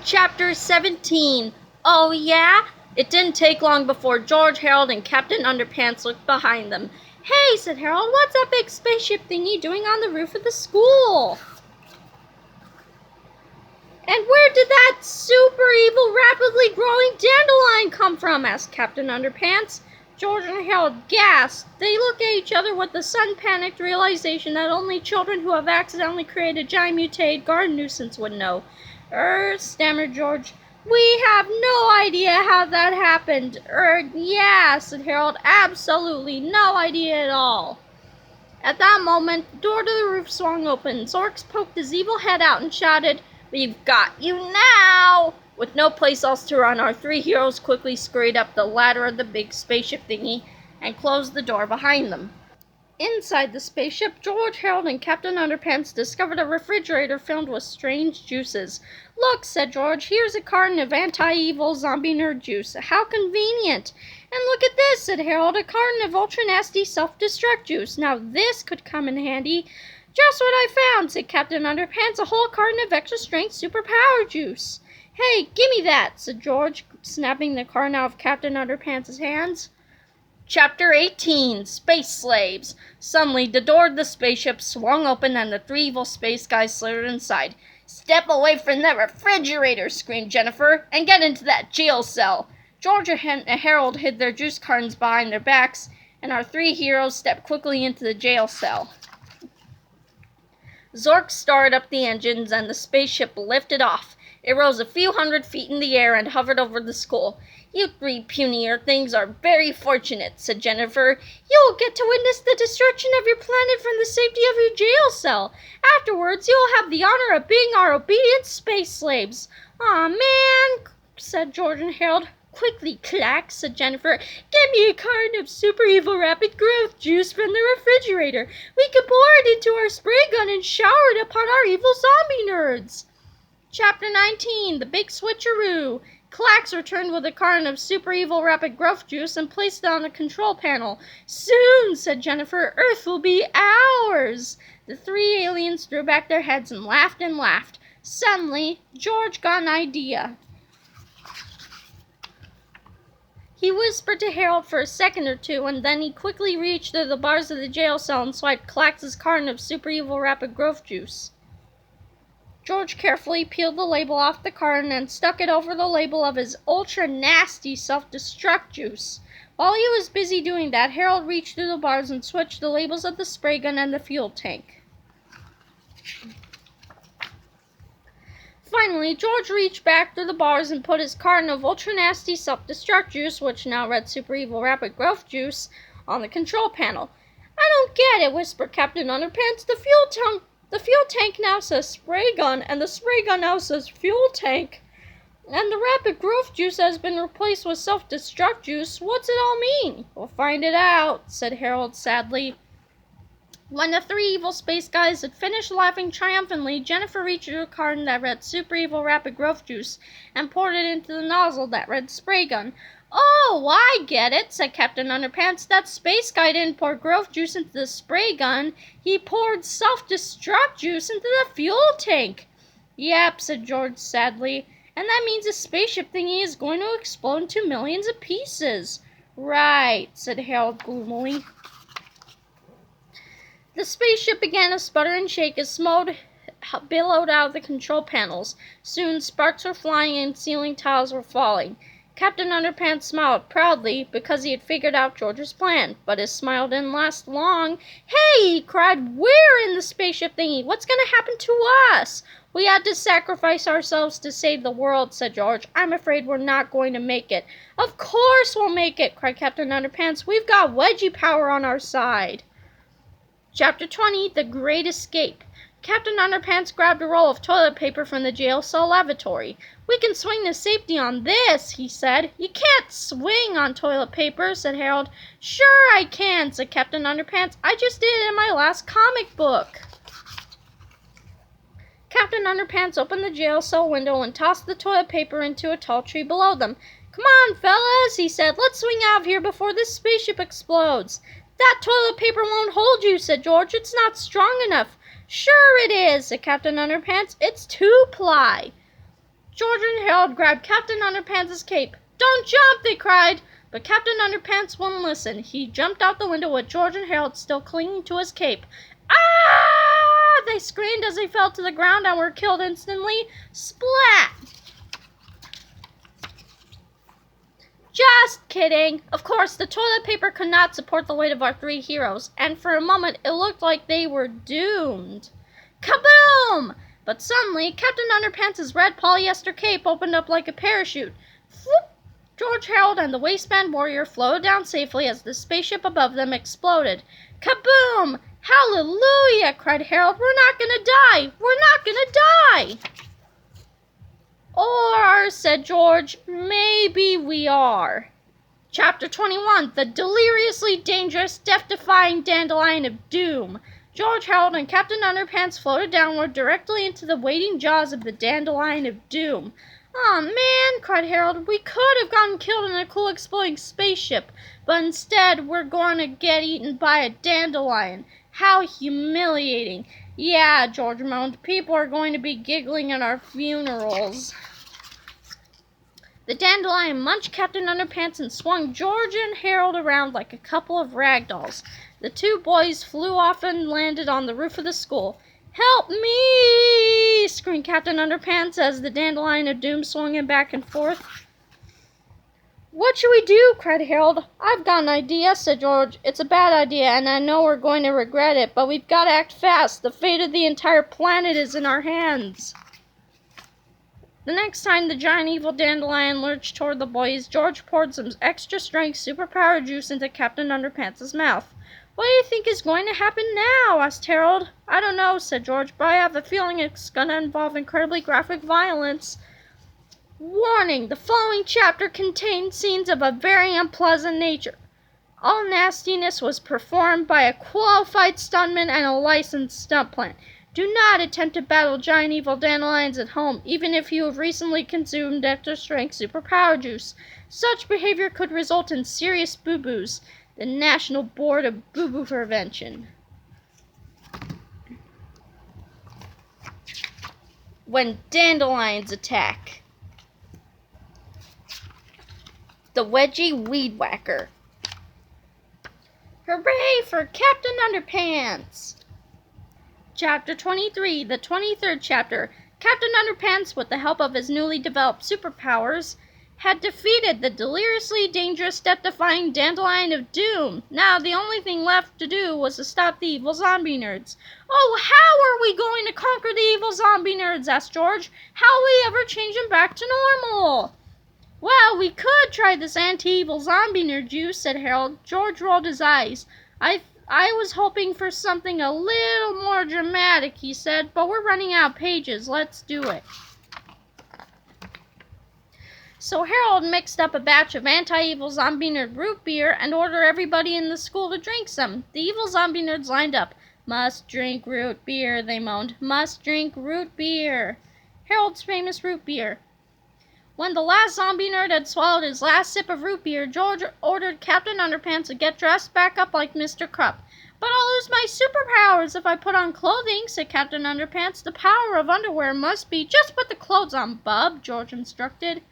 Chapter 17. Oh yeah? It didn't take long before George, Harold, and Captain Underpants looked behind them. Hey, said Harold, what's that big spaceship thingy doing on the roof of the school? And where did that super evil, rapidly growing dandelion come from? Asked Captain Underpants. George and Harold gasped. They looked at each other with the sudden panicked realization that only children who have accidentally created a giant mutated garden nuisance would know. Stammered George. We have no idea how that happened. Yeah, said Harold. Absolutely no idea at all. At that moment, the door to the roof swung open. Zorks poked his evil head out and shouted, "We've got you now!" With no place else to run, our three heroes quickly scurried up the ladder of the big spaceship thingy and closed the door behind them. Inside the spaceship, George, Harold, and Captain Underpants discovered a refrigerator filled with strange juices. "Look," said George, "here's a carton of anti-evil zombie nerd juice. How convenient." "And look at this," said Harold, "a carton of ultra-nasty self-destruct juice. Now this could come in handy." "Just what I found," said Captain Underpants, "a whole carton of extra-strength superpower juice." "Hey, gimme that," said George, snapping the carton out of Captain Underpants' hands. Chapter 18. Space Slaves. Suddenly, the door of the spaceship swung open and the three evil space guys slithered inside. "Step away from the refrigerator," screamed Jennifer, "and get into that jail cell." George and Harold hid their juice cartons behind their backs, and our three heroes stepped quickly into the jail cell. Zork started up the engines and the spaceship lifted off. It rose a few hundred feet in the air and hovered over the school. "You three puny Earthlings are very fortunate," said Jennifer. "You will get to witness the destruction of your planet from the safety of your jail cell. Afterwards, you will have the honor of being our obedient space slaves." "Aw, man," said George and Harold. "Quickly, Clack," said Jennifer. "Get me a carton of super evil rapid growth juice from the refrigerator. We can pour it into our spray gun and shower it upon our evil zombie nerds." Chapter 19. The Big Switcheroo. Clax returned with a carton of super evil rapid growth juice and placed it on the control panel. "Soon," said Jennifer, "Earth will be ours." The three aliens threw back their heads and laughed and laughed. Suddenly, George got an idea. He whispered to Harold for a second or two, and then he quickly reached through the bars of the jail cell and swiped Clax's carton of super evil rapid growth juice. George carefully peeled the label off the carton and stuck it over the label of his ultra-nasty self-destruct juice. While he was busy doing that, Harold reached through the bars and switched the labels of the spray gun and the fuel tank. Finally, George reached back through the bars and put his carton of ultra-nasty self-destruct juice, which now read super evil rapid growth juice, on the control panel. "I don't get it," whispered Captain Underpants. The fuel tank now says spray gun, and the spray gun now says fuel tank. And the rapid growth juice has been replaced with self-destruct juice. What's it all mean?" "We'll find it out," said Harold sadly. When the three evil space guys had finished laughing triumphantly, Jennifer reached her carton that read super evil rapid growth juice and poured it into the nozzle that read spray gun. "Oh, I get it," said Captain Underpants. "That space guy didn't pour growth juice into the spray gun. He poured self-destruct juice into the fuel tank." "Yep," said George sadly. "And that means the spaceship thingy is going to explode into millions of pieces." "Right," said Harold gloomily. The spaceship began to sputter and shake as smoke billowed out of the control panels. Soon sparks were flying and ceiling tiles were falling. Captain Underpants smiled proudly because he had figured out George's plan, but his smile didn't last long. "Hey," he cried, "we're in the spaceship thingy. What's going to happen to us?" "We had to sacrifice ourselves to save the world," said George. "I'm afraid we're not going to make it." "Of course we'll make it," cried Captain Underpants. "We've got wedgie power on our side." Chapter 20. The Great Escape. Captain Underpants grabbed a roll of toilet paper from the jail cell lavatory. "We can swing to safety on this," he said. "You can't swing on toilet paper," said Harold. "Sure I can," said Captain Underpants. "I just did it in my last comic book." Captain Underpants opened the jail cell window and tossed the toilet paper into a tall tree below them. "Come on, fellas," he said. "Let's swing out of here before this spaceship explodes." "That toilet paper won't hold you," said George. "It's not strong enough." "Sure it is," said Captain Underpants. "It's 2-ply." George and Harold grabbed Captain Underpants' cape. "Don't jump!" they cried. But Captain Underpants wouldn't listen. He jumped out the window with George and Harold still clinging to his cape. "Ah!" they screamed as they fell to the ground and were killed instantly. Splat! Just kidding. Of course, the toilet paper could not support the weight of our three heroes, and for a moment it looked like they were doomed. Kaboom! But suddenly, Captain Underpants' red polyester cape opened up like a parachute. Whoop! George, Harold, and the waistband warrior floated down safely as the spaceship above them exploded. Kaboom! Hallelujah! Cried Harold. "We're not gonna die! We're not gonna die!" "Or," said George, "maybe we are." Chapter 21, The Deliriously Dangerous, Death-Defying Dandelion of Doom. George, Harold, and Captain Underpants floated downward directly into the waiting jaws of the Dandelion of Doom. "Aw, man," cried Harold, "we could have gotten killed in a cool exploding spaceship, but instead we're going to get eaten by a dandelion. How humiliating." "Yeah," George moaned, "people are going to be giggling at our funerals." The dandelion munched Captain Underpants and swung George and Harold around like a couple of rag dolls. The two boys flew off and landed on the roof of the school. "Help me!" screamed Captain Underpants as the Dandelion of Doom swung him back and forth. "What should we do?" cried Harold. "I've got an idea," said George. "It's a bad idea, and I know we're going to regret it, but we've got to act fast. The fate of the entire planet is in our hands." The next time the giant evil dandelion lurched toward the boys, George poured some extra-strength superpower juice into Captain Underpants' mouth. "What do you think is going to happen now?" asked Harold. "I don't know," said George, "but I have a feeling it's going to involve incredibly graphic violence." Warning: the following chapter contains scenes of a very unpleasant nature. All nastiness was performed by a qualified stuntman and a licensed stunt plant. Do not attempt to battle giant evil dandelions at home, even if you have recently consumed extra-strength superpower juice. Such behavior could result in serious boo-boos. The National Board of Boo-Boo Prevention. When dandelions attack. The Wedgie Weed Whacker. Hooray for Captain Underpants! Chapter 23, the 23rd chapter. Captain Underpants, with the help of his newly developed superpowers, had defeated the deliriously dangerous, death-defying Dandelion of Doom. Now the only thing left to do was to stop the evil zombie nerds. "Oh, how are we going to conquer the evil zombie nerds?" asked George. "How will we ever change them back to normal?" "Well, we could try this anti-evil zombie nerd juice," said Harold. George rolled his eyes. I was hoping for something a little more dramatic," he said, "but we're running out of pages. Let's do it." So Harold mixed up a batch of anti-evil zombie nerd root beer and ordered everybody in the school to drink some. The evil zombie nerds lined up. "Must drink root beer," they moaned. "Must drink root beer." Harold's famous root beer. When the last zombie nerd had swallowed his last sip of root beer, George ordered Captain Underpants to get dressed back up like Mr. Krupp. "But I'll lose my superpowers if I put on clothing," said Captain Underpants. "The power of underwear must be—" "Just put the clothes on, bub," George instructed.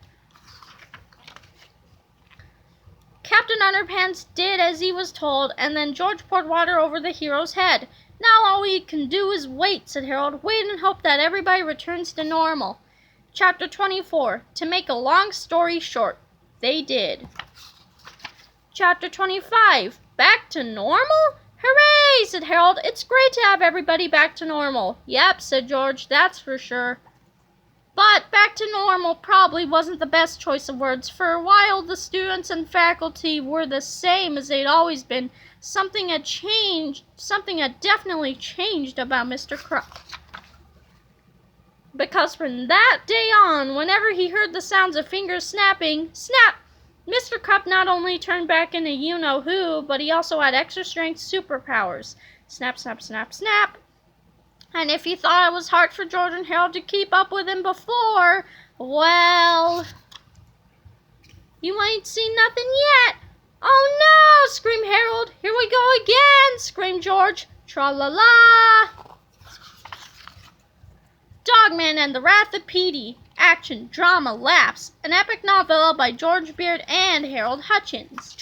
Captain Underpants did as he was told, and then George poured water over the hero's head. "Now all we can do is wait," said Harold. "Wait and hope that everybody returns to normal." Chapter 24, To Make a Long Story Short. They did. Chapter 25, Back to Normal? "Hooray!" said Harold. "It's great to have everybody back to normal." "Yep," said George, "that's for sure." But back to normal probably wasn't the best choice of words. For while the students and faculty were the same as they'd always been, something had changed. Something had definitely changed about Mr. Krupp. Because from that day on, whenever he heard the sounds of fingers snapping, snap, Mr. Krupp not only turned back into you-know-who, but he also had extra-strength superpowers. Snap, snap, snap, snap. And if you thought it was hard for George and Harold to keep up with him before, well, you ain't seen nothing yet. "Oh no!" screamed Harold. "Here we go again!" screamed George. Tra-la-la! Dogman and the Wrath of Petey. action, drama, laughs. An epic novella by George Beard and Harold Hutchins.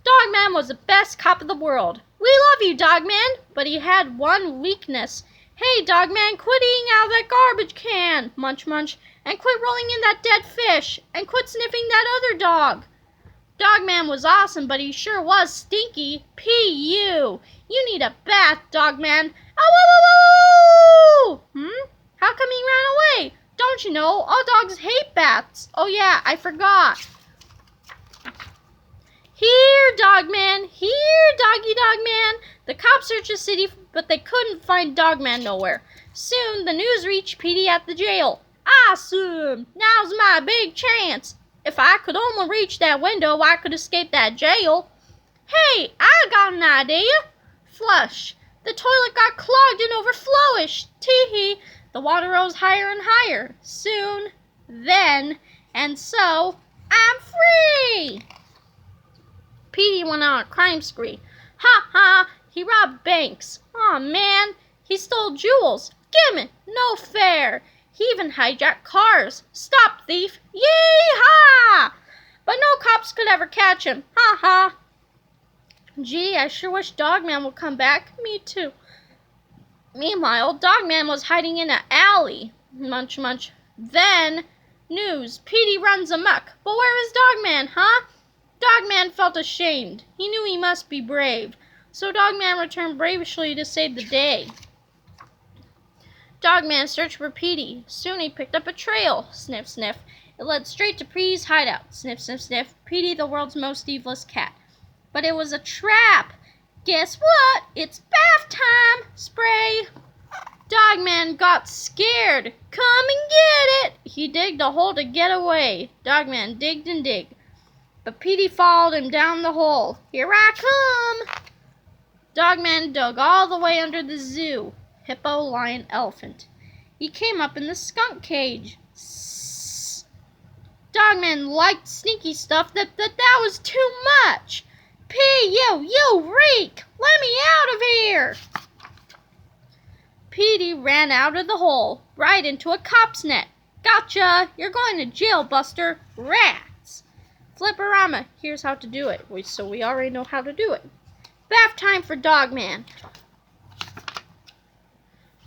Dogman was the best cop in the world. We love you, Dogman, but he had one weakness. Hey, Dogman, quit eating out of that garbage can, munch munch, and quit rolling in that dead fish, and quit sniffing that other dog. Dogman was awesome, but he sure was stinky. P.U. You need a bath, Dogman. Oh, How come he ran away? Don't you know, all dogs hate baths. Oh yeah, I forgot. Here, Dogman. Here, Dogman. The cops searched the city, but they couldn't find Dogman nowhere. Soon, the news reached Petey at the jail. Awesome! Now's my big chance. If I could only reach that window, I could escape that jail. Hey, I got an idea. Flush. The toilet got clogged and overflowish. Tee-hee. The water rose higher and higher. Soon, then, and so, I'm free! Petey went on a crime spree. Ha ha! He robbed banks. Aw, man! He stole jewels. Gimme! No fair! He even hijacked cars. Stop, thief! Yee-haw! But no cops could ever catch him. Ha ha! Gee, I sure wish Dogman would come back. Me too. Meanwhile, Dogman was hiding in an alley. Munch munch. Then, news. Petey runs amok. But where is Dogman, huh? Dogman felt ashamed. He knew he must be brave. So Dogman returned bravely to save the day. Dogman searched for Petey. Soon he picked up a trail. Sniff, sniff. It led straight to Petey's hideout. Sniff, sniff, sniff. Petey, the world's most evilest cat. But it was a trap. Guess what? It's bath time. Spray. Dogman got scared. Come and get it. He digged a hole to get away. Dogman digged and digged. But Petey followed him down the hole. Here I come. Dogman dug all the way under the zoo. Hippo, lion, elephant. He came up in the skunk cage. Sss. Dogman liked sneaky stuff that was too much. You reek! Let me out of here! Petey ran out of the hole, right into a cop's net. Gotcha! You're going to jail, Buster. Rats! Flipperama, here's how to do it. So we already know how to do it. Bath time for Dogman.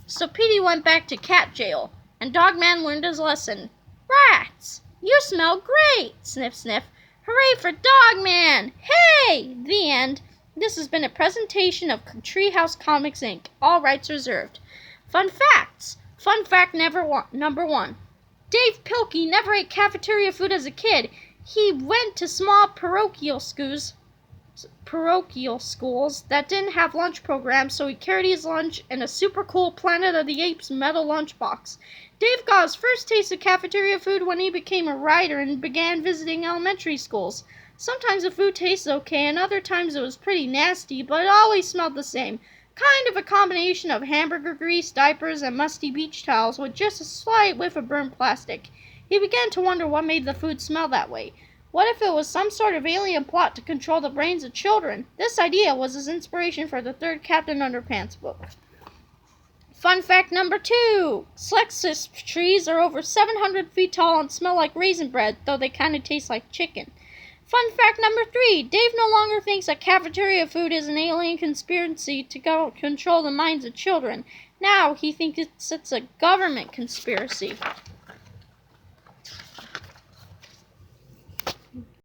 So Petey went back to cat jail, and Dogman learned his lesson. Rats! You smell great! Sniff, sniff. Hooray for Dogman! Hey! The end. This has been a presentation of Treehouse Comics, Inc. All rights reserved. Fun facts. Fun fact number one. Dave Pilkey never ate cafeteria food as a kid. He went to small parochial schools that didn't have lunch programs, so he carried his lunch in a super cool Planet of the Apes metal lunchbox. Dave got his first taste of cafeteria food when he became a writer and began visiting elementary schools. Sometimes the food tasted okay, and other times it was pretty nasty, but it always smelled the same. Kind of a combination of hamburger grease, diapers, and musty beach towels with just a slight whiff of burnt plastic. He began to wonder what made the food smell that way. What if it was some sort of alien plot to control the brains of children? This idea was his inspiration for the third Captain Underpants book. Fun fact number 2. Slexus trees are over 700 feet tall and smell like raisin bread, though they kind of taste like chicken. Fun fact number 3. Dave no longer thinks that cafeteria food is an alien conspiracy to control the minds of children. Now he thinks it's a government conspiracy.